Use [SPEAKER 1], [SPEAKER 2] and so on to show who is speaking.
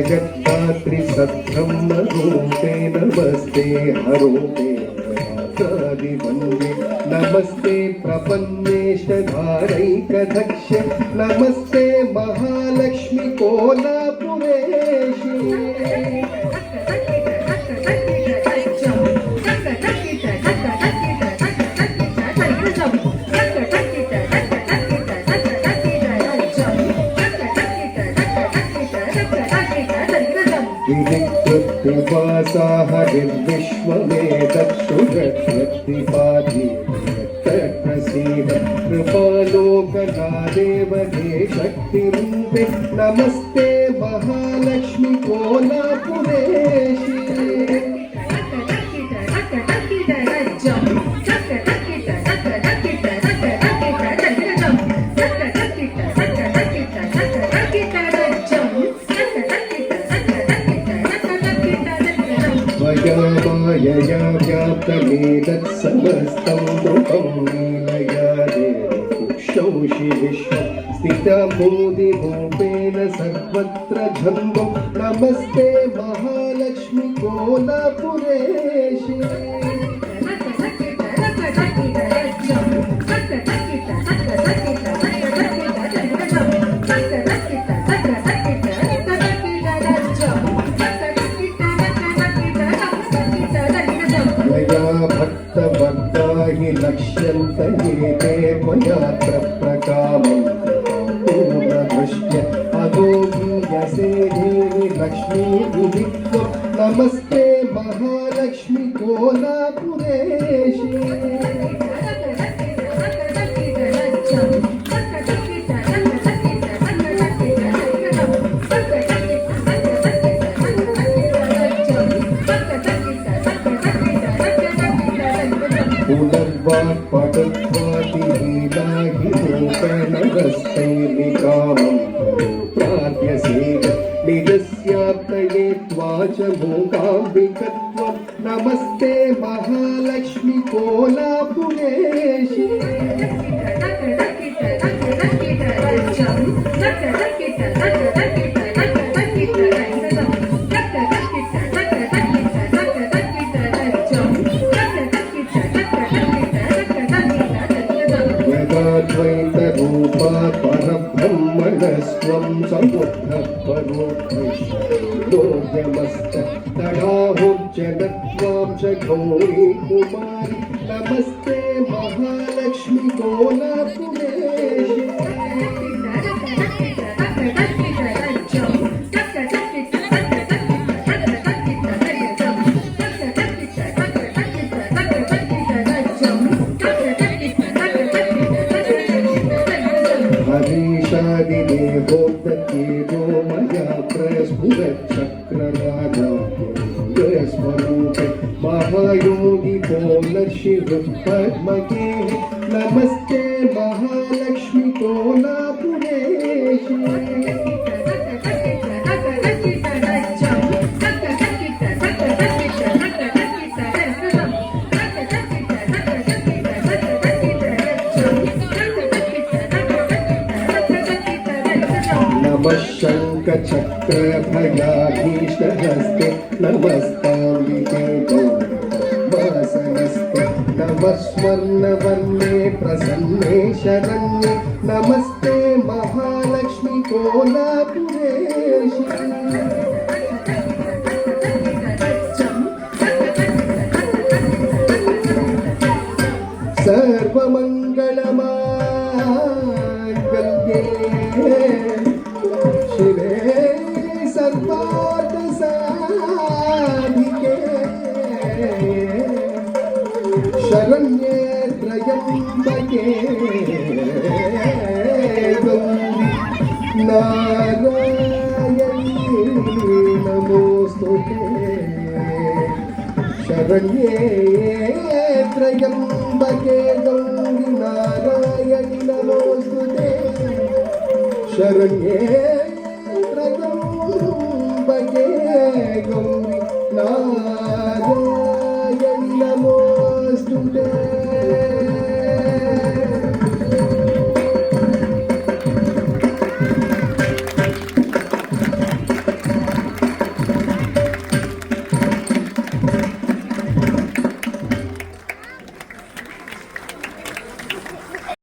[SPEAKER 1] जगत्धात्री सद्ब्रह्मरूपे नमस्ते हरूपे वन्दे नमस्ते प्रपन्नेशधारैकदक्ष नमस्ते महालक्ष्मी कोलापुरेशी विकृतिवासा हरिर्विश्वमेतत्सुरत्रिपादी प्रसीद कृपालोकनादेव हे शक्तिरूपे नमस्ते महालक्ष्मी कोलापुरेशी यया व्याप्तमेतत्समस्तं रूपं लीलया देवकुक्षौषि विश्वं स्थितबोधिरूपेण सर्वत्र जम्बो नमस्ते महालक्ष्मी कोलापुरेशी भक्तभक्ताहि लक्ष्यन्ते ते त्वयात्र प्रकामं पूर्णदृष्ट्य अगोगीयसे देवि लक्ष्मी विधित्वं नमस्ते महालक्ष्मी कोलापुरेशी पटुत्वातिहीलाहि रूपेण रस्तैलिकामं प्राप्यसेव निजस्याप्तये त्वाच मूकाम्बिकत्वं नमस्ते महालक्ष्मी कोलापुरेशी द्वैतरूपा परब्रह्मणस्त्वं समुद्धपरोक्षोऽयमस्त तडाहुर्जगत्वां च गौरी कुमारी नमस्ते महालक्ष्मी कोलापुरेशी हरीशादिदेहोदकेदो मया प्रस्फुरच्चक्रराजास्वरूपे महायोगी पौलशिवपद्मकेः नमस्ते महालक्ष्मी कोलापुरेशी नमः शङ्खचक्रभयाभीष्टहस्ते नमस्ताम्बिके गौरवासनस्ते नमः स्वर्णवर्णे प्रसन्ने शरण्ये नमस्ते महालक्ष्मी कोलापुरेशी सर्वमङ्गलमाङ्गल्ये शिवे सर्वार्थसाधिके शरण्ये त्र्यम्बके गौरी नारायणी नमोस्तुते शरण्ये त्र्यम्बके गौरी नारायणी नमोस्तुते शरण्ये त्र्यम्बके गौरी नारायणी